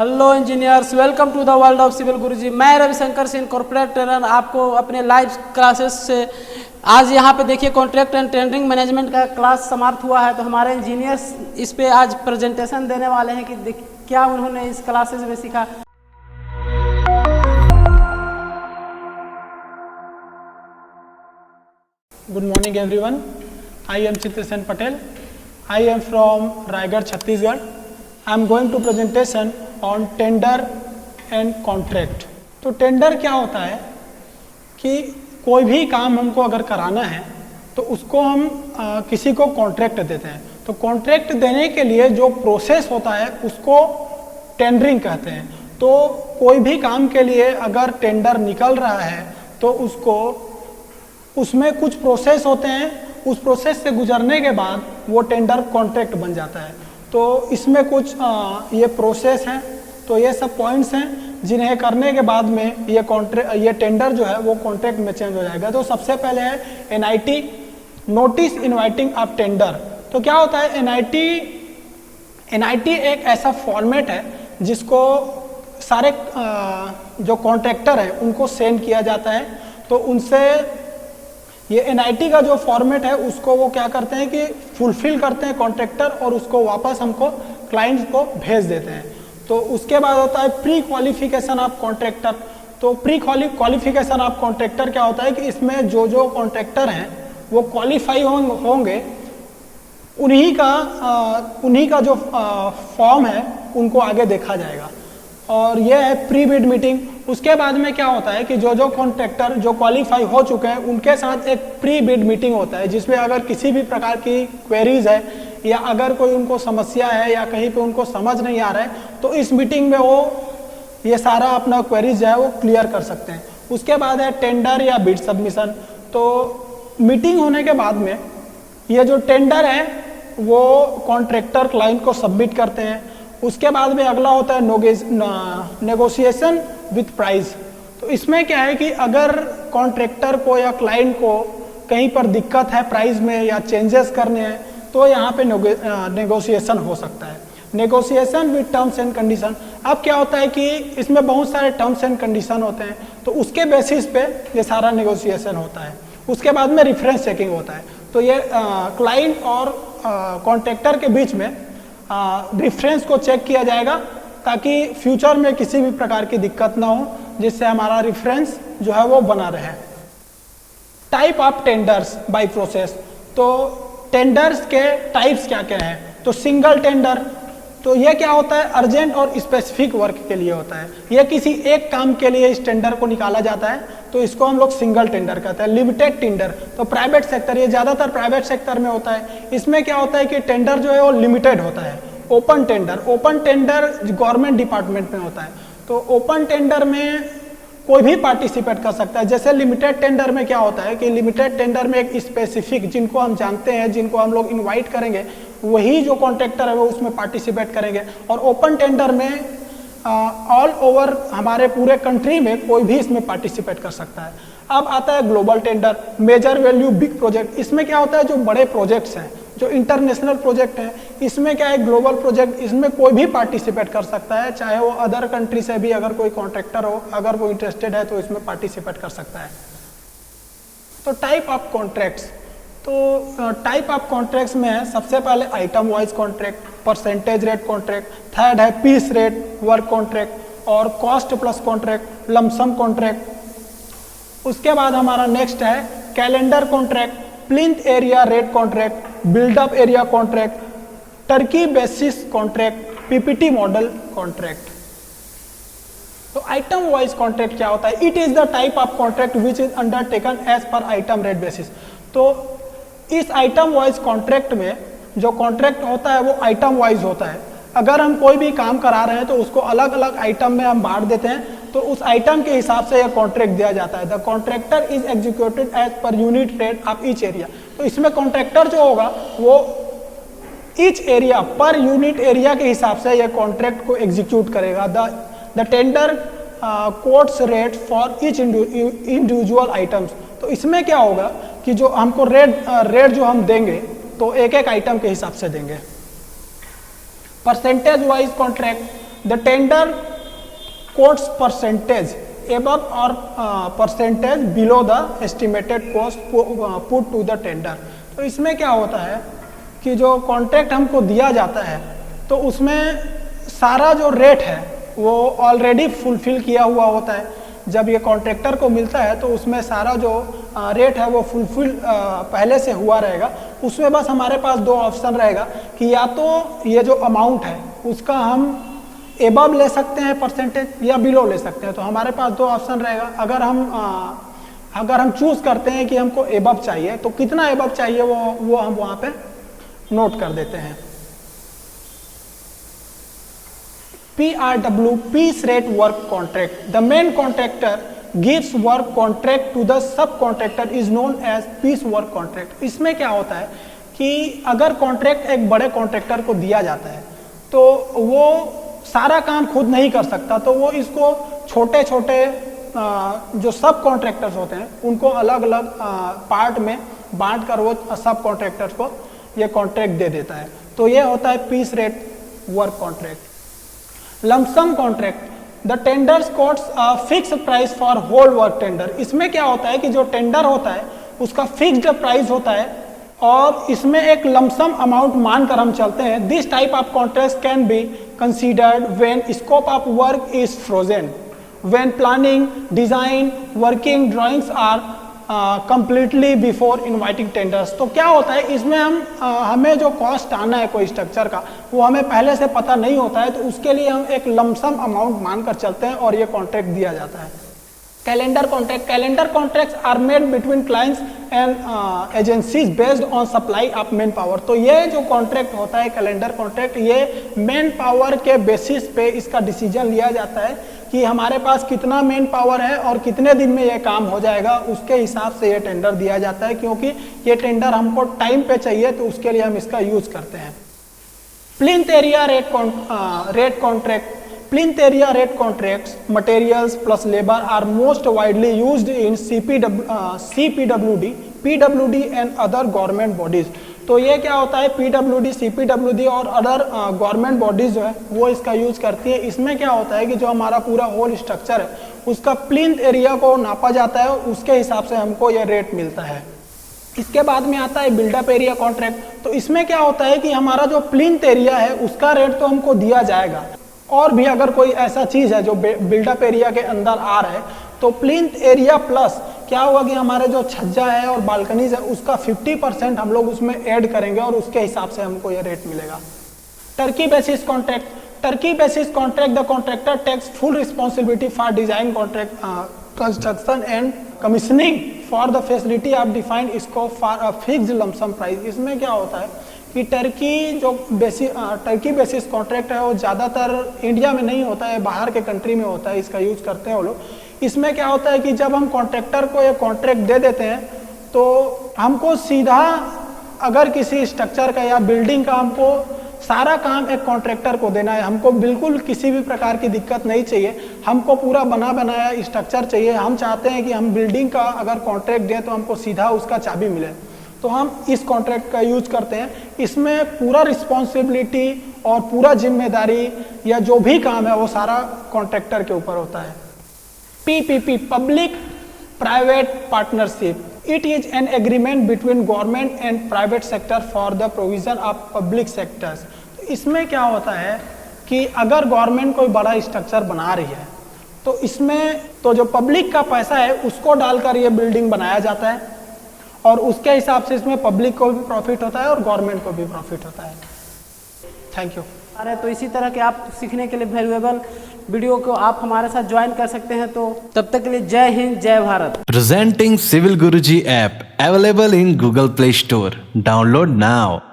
Hello engineers, welcome to the world of civil Guruji. मैं Ravishankar Singh, corporate trainer, आपको अपने live classes से आज यहाँ पे देखिए कॉन्ट्रैक्ट एंड टेंडरिंग मैनेजमेंट का क्लास समाप्त हुआ है। तो हमारे इंजीनियर्स इस पे आज प्रेजेंटेशन देने वाले हैं कि क्या उन्होंने इस क्लासेस में सीखा। Good morning everyone. I am Chitrasen Patel. I am from Raigad, Chhattisgarh. I am going to presentation on tender and contract. तो टेंडर क्या होता है कि कोई भी काम हमको अगर कराना है तो उसको हम किसी को कॉन्ट्रैक्ट देते हैं। तो कॉन्ट्रैक्ट देने के लिए जो प्रोसेस होता है उसको टेंडरिंग कहते हैं। तो कोई भी काम के लिए अगर टेंडर निकल रहा है तो उसमें कुछ प्रोसेस होते हैं, उस प्रोसेस से गुजरने के बाद वो टेंडर कॉन्ट्रैक्ट बन जाता है। तो इसमें कुछ ये प्रोसेस हैं, तो ये सब पॉइंट्स हैं जिन्हें करने के बाद में ये टेंडर जो है वो कॉन्ट्रैक्ट में चेंज हो जाएगा। तो सबसे पहले है NIT, notice inviting of tender. तो क्या होता है NIT एक ऐसा फॉर्मेट है जिसको सारे जो कॉन्ट्रैक्टर हैं उनको सेंड किया जाता है। तो उनसे ये NIT का जो फॉर्मेट है उसको वो क्या करते हैं कि फुलफिल करते हैं कॉन्ट्रैक्टर और उसको वापस हमको क्लाइंट्स को भेज देते हैं। तो उसके बाद होता है प्री क्वालिफिकेशन ऑफ कॉन्ट्रैक्टर। तो प्री क्वालिफिकेशन ऑफ कॉन्ट्रैक्टर क्या होता है कि इसमें जो कॉन्ट्रैक्टर हैं वो क्वालिफाई होंगे, उन्हीं का जो फॉर्म है उनको आगे देखा जाएगा। और यह है प्री बिड मीटिंग। उसके बाद में क्या होता है कि जो कॉन्ट्रैक्टर जो क्वालिफाई हो चुके हैं उनके साथ एक प्री बिड मीटिंग होता है जिसमें अगर किसी भी प्रकार की क्वेरीज है या अगर कोई उनको समस्या है या कहीं पे उनको समझ नहीं आ रहा है तो इस मीटिंग में वो ये सारा अपना क्वेरीज जो है वो क्लियर कर सकते हैं। उसके बाद है टेंडर या बिड सबमिशन। तो मीटिंग होने के बाद में ये जो टेंडर है वो कॉन्ट्रैक्टर क्लाइंट को सबमिट करते हैं। उसके बाद में अगला होता है नेगोशिएशन विथ प्राइस। तो इसमें क्या है कि अगर कॉन्ट्रैक्टर को या क्लाइंट को कहीं पर दिक्कत है प्राइस में या चेंजेस करने हैं तो यहाँ पे नेगोशिएशन हो सकता है। Negotiation with terms and condition. अब क्या होता है कि इसमें बहुत सारे टर्म्स एंड कंडीशन होते हैं तो उसके बेसिस पे ये सारा नेगोशिएशन होता है। उसके बाद में रेफरेंस चेकिंग होता है। तो ये क्लाइंट और कॉन्ट्रैक्टर के बीच में रेफरेंस को चेक किया जाएगा ताकि फ्यूचर में किसी भी प्रकार की दिक्कत ना हो, जिससे हमारा रेफरेंस जो है वो बना रहे। Type of tenders by process. तो टेंडर्स के टाइप्स क्या क्या हैं? तो सिंगल टेंडर, तो ये क्या होता है अर्जेंट और स्पेसिफिक वर्क के लिए होता है। यह किसी एक काम के लिए इस टेंडर को निकाला जाता है तो इसको हम लोग सिंगल टेंडर कहते हैं। लिमिटेड टेंडर, तो प्राइवेट सेक्टर, ये ज़्यादातर प्राइवेट सेक्टर में होता है। इसमें क्या होता है कि टेंडर जो है वो लिमिटेड होता है। ओपन टेंडर गवर्नमेंट डिपार्टमेंट में होता है। तो ओपन टेंडर में कोई भी पार्टिसिपेट कर सकता है। जैसे लिमिटेड टेंडर में क्या होता है कि लिमिटेड टेंडर में एक स्पेसिफिक जिनको हम जानते हैं, जिनको हम लोग इनवाइट करेंगे, वही जो कॉन्ट्रैक्टर है वो उसमें पार्टिसिपेट करेंगे। और ओपन टेंडर में ऑल ओवर हमारे पूरे कंट्री में कोई भी इसमें पार्टिसिपेट कर सकता है। अब आता है global tender, major value big project. इसमें क्या होता है जो बड़े प्रोजेक्ट्स हैं, जो इंटरनेशनल प्रोजेक्ट हैं, इसमें क्या है ग्लोबल प्रोजेक्ट, इसमें कोई भी पार्टिसिपेट कर सकता है, चाहे वो अदर कंट्री से भी अगर कोई कॉन्ट्रैक्टर हो, अगर वो इंटरेस्टेड है तो इसमें पार्टिसिपेट कर सकता है। तो टाइप ऑफ कॉन्ट्रैक्ट्स, तो टाइप ऑफ कॉन्ट्रैक्ट्स में है सबसे पहले item wise contract, percentage rate contract, third है पीस रेट वर्क कॉन्ट्रैक्ट और cost plus contract, lump sum contract. उसके बाद हमारा नेक्स्ट है calendar contract, plinth area rate contract, build up area contract, turnkey basis contract, PPT model contract. तो item wise contract क्या होता है? It is the type of contract which is undertaken as per item rate basis. तो इस item wise contract में जो contract होता है वो आइटम वाइज होता है। अगर हम कोई भी काम करा रहे हैं तो उसको अलग अलग आइटम में हम बांट देते हैं, तो उस आइटम के हिसाब से यह कॉन्ट्रैक्ट दिया जाता है। The contractor is executed as per unit rate of each area. तो इसमें कॉन्ट्रैक्टर जो होगा वो each area per unit area के हिसाब से यह कॉन्ट्रैक्ट को एग्जीक्यूट करेगा। The tender quotes rate for each individual items. तो इसमें क्या होगा कि जो हमको रेट जो हम देंगे तो एक एक आइटम के हिसाब से देंगे। Percentage wise contract, the tender quotes percentage above और percentage below the estimated cost put to the tender. तो इसमें क्या होता है कि जो कॉन्ट्रैक्ट हमको दिया जाता है तो उसमें सारा जो रेट है वो ऑलरेडी फुलफिल किया हुआ होता है। जब ये कॉन्ट्रैक्टर को मिलता है तो उसमें सारा जो रेट है वो फुलफिल पहले से हुआ रहेगा। उसमें बस हमारे पास दो ऑप्शन रहेगा कि या तो ये जो अमाउंट है उसका हम एबव ले सकते हैं परसेंटेज या बिलो ले सकते हैं। तो हमारे पास दो ऑप्शन रहेगा। अगर हम चूज करते हैं कि हमको एबव चाहिए तो कितना एबव चाहिए वो हम वहाँ पे नोट कर देते हैं। PRW, Piece Rate Work Contract. The main contractor gives work contract to the subcontractor is known as piece work contract. इसमें क्या होता है कि अगर कॉन्ट्रैक्ट एक बड़े कॉन्ट्रैक्टर को दिया जाता है तो वो सारा काम खुद नहीं कर सकता, तो वो इसको छोटे छोटे जो सब कॉन्ट्रैक्टर्स होते हैं उनको अलग अलग पार्ट में बांट कर वो सब कॉन्ट्रैक्टर्स को ये कॉन्ट्रैक्ट दे देता है। तो ये होता है piece rate work contract. Lump sum contract, the tenders quotes a fix price for whole work tender. इसमें क्या होता है कि जो टेंडर होता है उसका फिक्स्ड प्राइस होता है और इसमें एक लमसम अमाउंट मानकर हम चलते हैं। This type of contract can be considered when scope of work is frozen, when planning, design, working drawings are completely before inviting tenders. तो क्या होता है इसमें हमें जो कॉस्ट आना है कोई स्ट्रक्चर का वो हमें पहले से पता नहीं होता है, तो उसके लिए हम एक लमसम अमाउंट मानकर चलते हैं और ये कॉन्ट्रैक्ट दिया जाता है। Calendar contract, calendar contracts are made between clients and agencies based on supply of man power. तो ये जो कॉन्ट्रैक्ट होता है कैलेंडर कॉन्ट्रैक्ट, ये मैन पावर के बेसिस पे इसका डिसीजन लिया जाता है कि हमारे पास कितना मैन पावर है और कितने दिन में ये काम हो जाएगा, उसके हिसाब से ये टेंडर दिया जाता है। क्योंकि ये टेंडर हमको टाइम पे चाहिए तो उसके लिए हम इसका यूज करते हैं। Plinth area rate contract, plinth area rate contracts materials plus labour are most widely used in CPWD, PWD and other government bodies. तो ये क्या होता है PWD, CPWD और अदर गवर्नमेंट बॉडीज जो है वो इसका यूज करती है। इसमें क्या होता है कि जो हमारा पूरा होल स्ट्रक्चर है उसका प्लिंथ एरिया को नापा जाता है और उसके हिसाब से हमको ये रेट मिलता है। इसके बाद में आता है बिल्डअप एरिया कॉन्ट्रैक्ट। तो इसमें क्या होता है कि हमारा जो प्लिंथ एरिया है उसका रेट तो हमको दिया जाएगा, और भी अगर कोई ऐसा चीज है जो बिल्डअप एरिया के अंदर आ रहा है तो प्लिंथ एरिया प्लस क्या होगा कि हमारे जो छज्जा है और बालकनीज है उसका 50% हम लोग उसमें ऐड करेंगे और उसके हिसाब से हमको ये रेट मिलेगा। Turnkey basis contract, turnkey basis contract, the contractor takes full responsibility for design, contract, construction and commissioning for the facility of defined scope for a fixed lump sum price. इसमें क्या होता है कि टर्की बेसिस कॉन्ट्रैक्ट है वो ज़्यादातर India में नहीं होता है, बाहर के कंट्री में होता है, इसका यूज करते हैं वो लोग। इसमें क्या होता है कि जब हम कॉन्ट्रैक्टर को ये कॉन्ट्रैक्ट दे देते हैं तो हमको सीधा अगर किसी स्ट्रक्चर का या बिल्डिंग का हमको सारा काम एक कॉन्ट्रैक्टर को देना है। हमको बिल्कुल किसी भी प्रकार की दिक्कत नहीं चाहिए, हमको पूरा बना बनाया स्ट्रक्चर चाहिए। हम चाहते हैं कि हम बिल्डिंग का अगर कॉन्ट्रैक्ट दें तो हमको सीधा उसका चाबी मिले, तो हम इस कॉन्ट्रैक्ट का यूज करते हैं। इसमें पूरा रिस्पॉन्सिबिलिटी और पूरा जिम्मेदारी या जो भी काम है वो सारा कॉन्ट्रैक्टर के ऊपर होता है। PPP, public private partnership, it is an agreement between government and private sector for the provision of public sectors. तो इसमें क्या होता है कि अगर गवर्नमेंट कोई बड़ा स्ट्रक्चर बना रही है तो इसमें तो जो पब्लिक का पैसा है उसको डालकर ये बिल्डिंग बनाया जाता है और उसके हिसाब से इसमें पब्लिक को भी प्रॉफिट होता है और गवर्नमेंट को भी प्रॉफिट होता है। Thank you. अरे तो इसी तरह के आप सीखने के लिए वैल्यूएबल वीडियो को आप हमारे साथ ज्वाइन कर सकते हैं। तो तब तक के लिए जय हिंद, जय Bharat. Presenting Civil Guruji app available in Google Play Store. Download now.